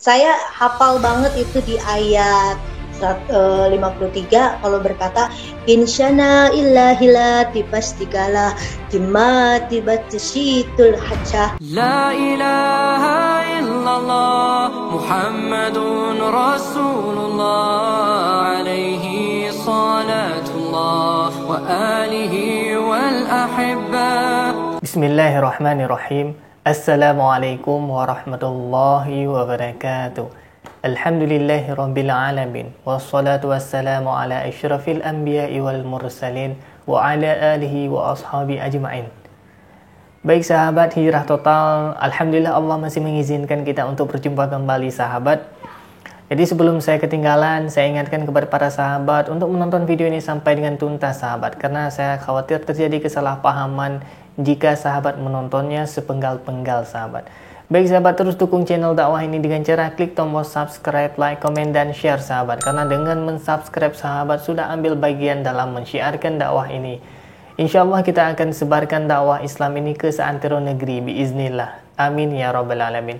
Saya hafal banget itu di ayat 53 kalau berkata insyana illahila tipastigala jemati batishitul haja La ilaha illallah Muhammadun Rasulullah alaihi salatullah wa alihi wal ahibba. Bismillahirrahmanirrahim. Assalamualaikum warahmatullahi wabarakatuh. Alhamdulillahi rabbil alamin. Wassalatu wassalamu ala asyrafil anbiya'i wal mursalin wa ala alihi wa ashabi ajma'in. Baik sahabat Hijrah Total, alhamdulillah Allah masih mengizinkan kita untuk berjumpa kembali sahabat. Jadi sebelum saya ketinggalan, saya ingatkan kepada para sahabat untuk menonton video ini sampai dengan tuntas sahabat, karena saya khawatir terjadi kesalahpahaman jika sahabat menontonnya sepenggal-penggal sahabat. Baik sahabat, terus dukung channel dakwah ini dengan cara klik tombol subscribe, like, komen, dan share sahabat, karena dengan mensubscribe sahabat sudah ambil bagian dalam mensyiarkan dakwah ini. Insya Allah kita akan sebarkan dakwah Islam ini ke seantero negeri biiznillah. Amin ya rabbal alamin.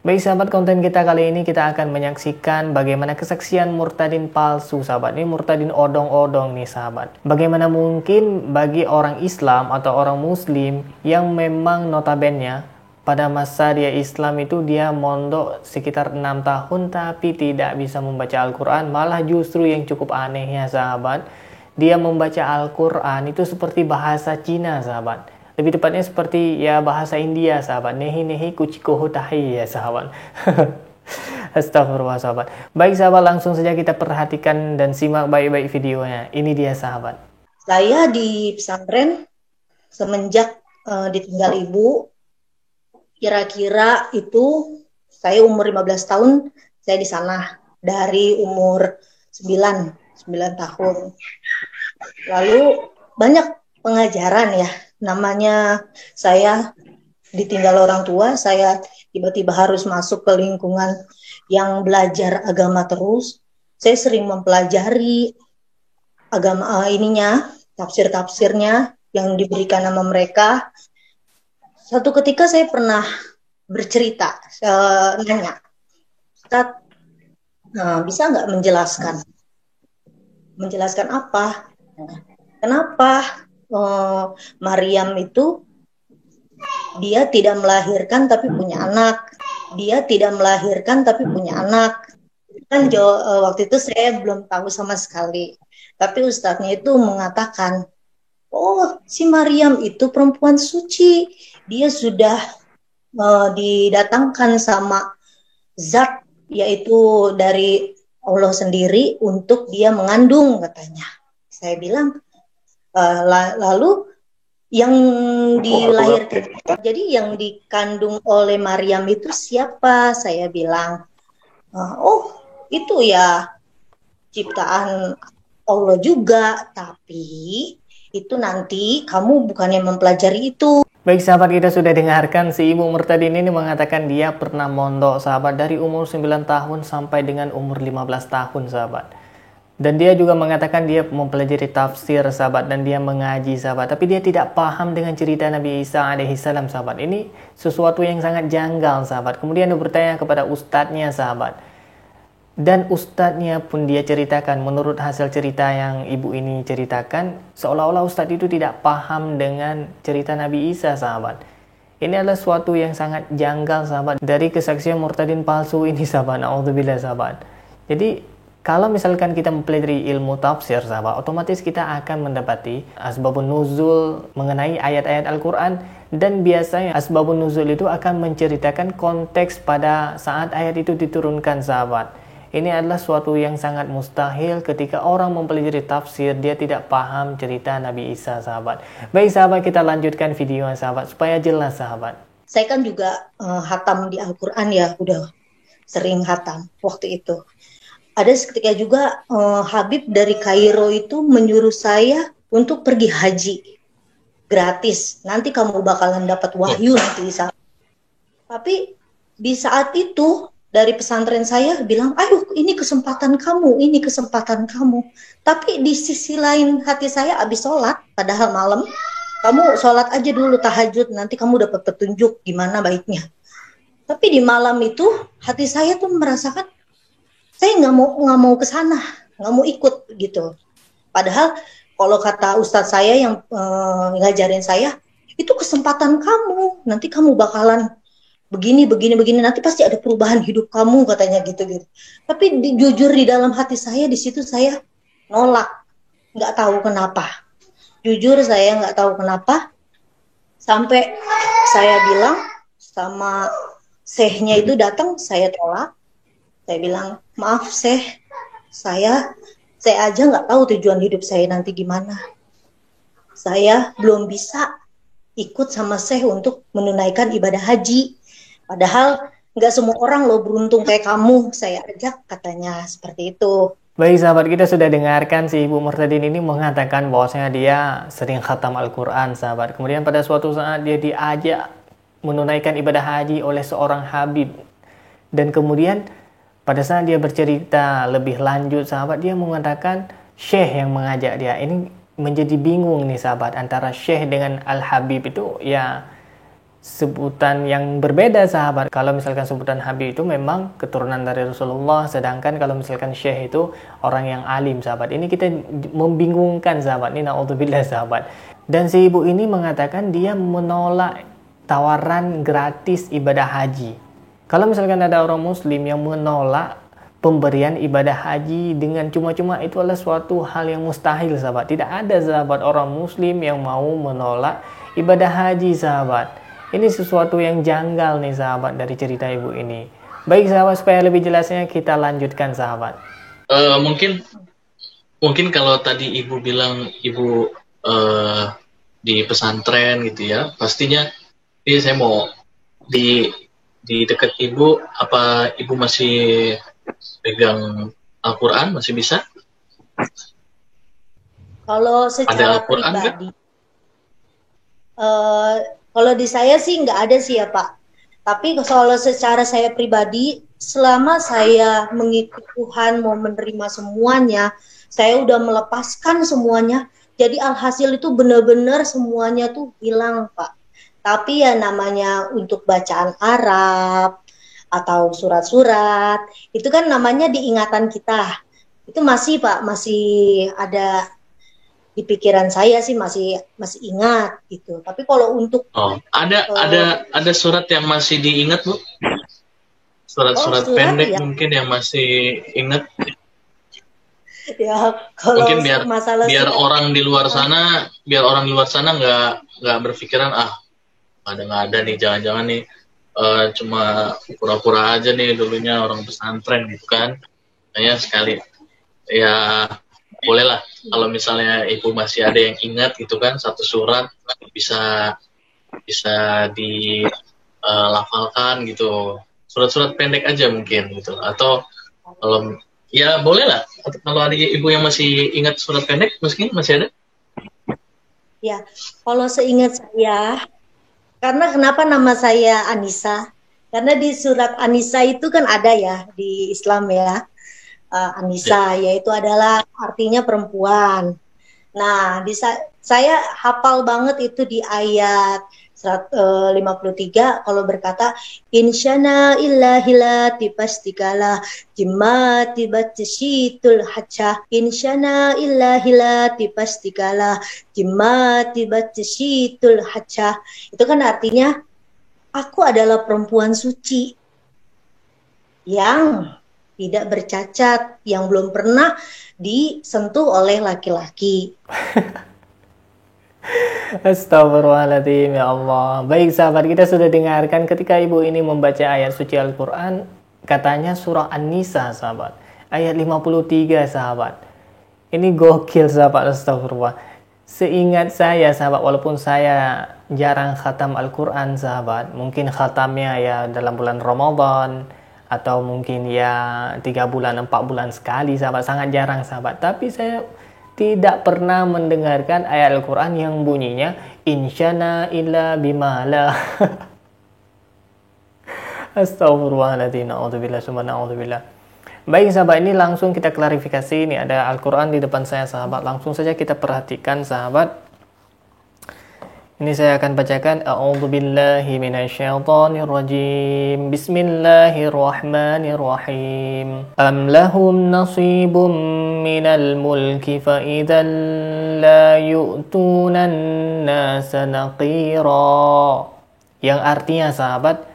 Baik sahabat, konten kita kali ini kita akan menyaksikan bagaimana kesaksian murtadin palsu sahabat. Ini murtadin odong-odong nih sahabat. Bagaimana mungkin bagi orang Islam atau orang Muslim yang memang notabene pada masa dia Islam itu dia mondok sekitar 6 tahun tapi tidak bisa membaca Al-Quran. Malah justru yang cukup anehnya sahabat, dia membaca Al-Quran itu seperti bahasa Cina sahabat. Lebih tepatnya seperti ya bahasa India sahabat. Nehi kucikoho tahi ya sahabat. Astagfirullah sahabat. Baik sahabat, langsung saja kita perhatikan dan simak baik-baik videonya. Ini dia sahabat. Saya di pesantren semenjak ditinggal ibu, kira-kira itu saya umur 15 tahun saya di sana, dari umur 9 tahun. Lalu banyak pengajaran ya, namanya saya ditinggal orang tua, saya tiba-tiba harus masuk ke lingkungan yang belajar agama terus. Saya sering mempelajari agama tafsir-tafsirnya yang diberikan nama mereka. Satu ketika saya pernah bercerita, nanya, Ustaz, bisa nggak menjelaskan apa? Kenapa Maryam itu dia tidak melahirkan tapi punya anak, dia tidak melahirkan tapi punya anak? Kan waktu itu saya belum tahu sama sekali, tapi ustadznya itu mengatakan, oh si Maryam itu perempuan suci, dia sudah didatangkan sama zat, yaitu dari Allah sendiri untuk dia mengandung katanya. Saya bilang, lalu yang dilahirkan, jadi yang dikandung oleh Maryam itu siapa? Saya bilang, oh itu ya ciptaan Allah juga, tapi itu nanti kamu bukannya mempelajari itu. Baik sahabat, kita sudah dengarkan si ibu murtadin ini mengatakan dia pernah mondok sahabat dari umur 9 tahun sampai dengan umur 15 tahun sahabat. Dan dia juga mengatakan dia mempelajari tafsir sahabat dan dia mengaji sahabat, tapi dia tidak paham dengan cerita Nabi Isa alaihissalam sahabat. Ini sesuatu yang sangat janggal sahabat. Kemudian dia bertanya kepada ustadznya sahabat, dan ustadznya pun dia ceritakan menurut hasil cerita yang ibu ini ceritakan, seolah-olah ustadz itu tidak paham dengan cerita Nabi Isa sahabat. Ini adalah suatu yang sangat janggal sahabat dari kesaksian murtadin palsu ini sahabat. Na'udzubillah sahabat. Jadi kalau misalkan kita mempelajari ilmu tafsir sahabat, otomatis kita akan mendapati asbabun nuzul mengenai ayat-ayat Al-Quran, dan biasanya asbabun nuzul itu akan menceritakan konteks pada saat ayat itu diturunkan sahabat. Ini adalah suatu yang sangat mustahil ketika orang mempelajari tafsir dia tidak paham cerita Nabi Isa sahabat. Baik sahabat, kita lanjutkan videonya sahabat supaya jelas sahabat. Saya kan juga hatam di Al-Quran ya, udah sering hatam waktu itu. Ada ketika juga Habib dari Kairo itu menyuruh saya untuk pergi haji gratis. Nanti kamu bakalan dapat wahyu nanti di sana. Tapi di saat itu dari pesantren saya bilang, ayo ini kesempatan kamu, ini kesempatan kamu. Tapi di sisi lain hati saya habis sholat, padahal malam, kamu sholat aja dulu tahajud, nanti kamu dapat petunjuk gimana baiknya. Tapi di malam itu hati saya tuh merasakan saya nggak mau ke sana, nggak mau ikut gitu. Padahal kalau kata ustadz saya yang ngajarin saya, itu kesempatan kamu. Nanti kamu bakalan begini, begini, begini. Nanti pasti ada perubahan hidup kamu katanya gitu. Tapi jujur di dalam hati saya di situ saya nolak, nggak tahu kenapa. Jujur saya nggak tahu kenapa. Sampai saya bilang sama sehnya itu datang, saya tolak. Saya bilang, maaf saya aja nggak tahu tujuan hidup saya nanti gimana. Saya belum bisa ikut sama untuk menunaikan ibadah haji. Padahal nggak semua orang loh beruntung kayak kamu, saya ajak katanya seperti itu. Baik sahabat, kita sudah dengarkan si Ibu Murtadin ini mengatakan bahwasanya dia sering khatam Al-Quran sahabat. Kemudian pada suatu saat dia diajak menunaikan ibadah haji oleh seorang habib. Dan kemudian pada saat dia bercerita lebih lanjut sahabat, dia mengatakan syekh yang mengajak dia. Ini menjadi bingung nih sahabat, antara syekh dengan al-habib itu ya sebutan yang berbeda sahabat. Kalau misalkan sebutan habib itu memang keturunan dari Rasulullah, sedangkan kalau misalkan syekh itu orang yang alim sahabat. Ini kita membingungkan sahabat, ini na'udzubillah sahabat. Dan si ibu ini mengatakan dia menolak tawaran gratis ibadah haji. Kalau misalkan ada orang muslim yang menolak pemberian ibadah haji dengan cuma-cuma, itu adalah suatu hal yang mustahil sahabat. Tidak ada sahabat orang muslim yang mau menolak ibadah haji sahabat. Ini sesuatu yang janggal nih sahabat dari cerita ibu ini. Baik sahabat, supaya lebih jelasnya kita lanjutkan sahabat. Mungkin kalau tadi ibu bilang ibu di pesantren gitu ya, pastinya ini saya mau di dekat ibu, apa ibu masih pegang Al-Quran, masih bisa? Kalau secara pribadi, kalau di saya sih nggak ada sih ya Pak. Tapi kalau secara saya pribadi, selama saya mengikuti Tuhan, mau menerima semuanya, saya udah melepaskan semuanya. Jadi alhasil itu benar-benar semuanya tuh hilang Pak. Tapi ya namanya untuk bacaan Arab atau surat-surat, itu kan namanya diingatan kita. Itu masih Pak, masih ada di pikiran saya sih, masih ingat gitu. Tapi kalau untuk ada surat yang masih diingat Bu? Surat-surat pendek ya, mungkin yang masih ingat. Ya, kalau mungkin biar orang di luar sana, nggak berpikiran nggak ada nih, jangan-jangan nih cuma pura-pura aja nih dulunya orang pesantren gitu kan. Kayaknya sekali ya bolehlah kalau misalnya ibu masih ada yang ingat gitu kan, satu surat bisa dilafalkan gitu, surat-surat pendek aja mungkin gitu. Atau kalau ya boleh lah kalau ada ibu yang masih ingat surat pendek, mungkin masih ada ya. Kalau seingat saya, karena kenapa nama saya Anissa, karena di surat Anissa itu kan ada ya di Islam ya, Anissa, yaitu adalah artinya perempuan. Nah, saya hafal banget itu di ayat 53 kalau berkata insyana illahilati pastikalah jimati batsyitul hacha, insyana illahilati pastikalah jimati batsyitul hacha. Itu kan artinya aku adalah perempuan suci yang tidak bercacat, yang belum pernah disentuh oleh laki-laki. Astagfirullahaladzim, ya Allah. Baik sahabat, kita sudah dengarkan ketika ibu ini membaca ayat suci Al-Quran, katanya surah An-Nisa sahabat, ayat 53 sahabat. Ini gokil sahabat, astagfirullah. Seingat saya sahabat, walaupun saya jarang khatam Al-Quran sahabat, mungkin khatamnya ya dalam bulan Ramadan, atau mungkin ya 3 bulan, 4 bulan sekali sahabat, sangat jarang sahabat. Tapi saya tidak pernah mendengarkan ayat Al-Quran yang bunyinya insyana illa bimala. Astagfirullahaladzim, na'udzubillah, summa na'udzubillah. Baik sahabat, ini langsung kita klarifikasi. Ini ada Al-Quran di depan saya sahabat, langsung saja kita perhatikan sahabat. Ini saya akan bacakan. A'udzubillahi minasyaitonirrajim. Bismillahirrahmanirrahim. Am lahum nasibum minal mulki fa idzan la yu'tunan nasa naqira. Yang artinya sahabat,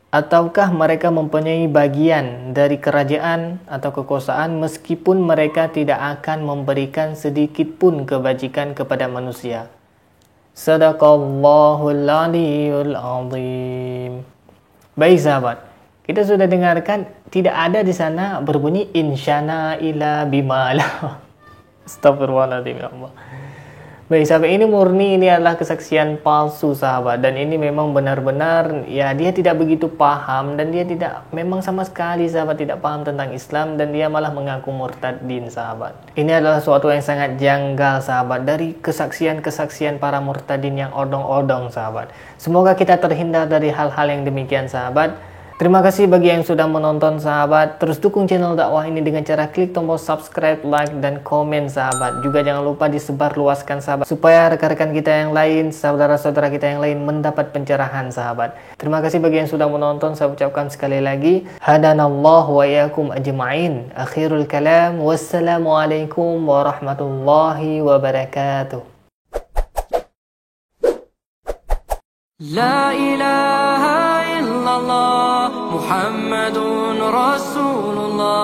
ataukah mereka mempunyai bagian dari kerajaan atau kekuasaan meskipun mereka tidak akan memberikan sedikit pun kebajikan kepada manusia. Sadaqallahul aliyul azim. Baik sahabat, kita sudah dengarkan tidak ada di sana berbunyi insyana ila bimala. Astagfirullahaladzim ya Allah. Baik sahabat, ini murni, ini adalah kesaksian palsu sahabat, dan ini memang benar-benar ya dia tidak begitu paham, dan dia tidak, memang sama sekali sahabat tidak paham tentang Islam, dan dia malah mengaku murtadin sahabat. Ini adalah suatu yang sangat janggal sahabat dari kesaksian-kesaksian para murtadin yang odong-odong sahabat. Semoga kita terhindar dari hal-hal yang demikian sahabat. Terima kasih bagi yang sudah menonton sahabat. Terus dukung channel dakwah ini dengan cara klik tombol subscribe, like, dan komen sahabat. Juga jangan lupa disebarluaskan sahabat, supaya rekan-rekan kita yang lain, saudara-saudara kita yang lain mendapat pencerahan sahabat. Terima kasih bagi yang sudah menonton. Saya ucapkan sekali lagi, hadanallahu wa iyyakum ajma'in. Akhirul kalam, wassalamualaikum warahmatullahi wabarakatuh. La ilaha illallah Muhammadun Rasulullah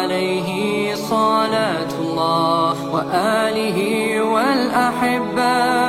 alaihi salatullah wa alihi wal ahibba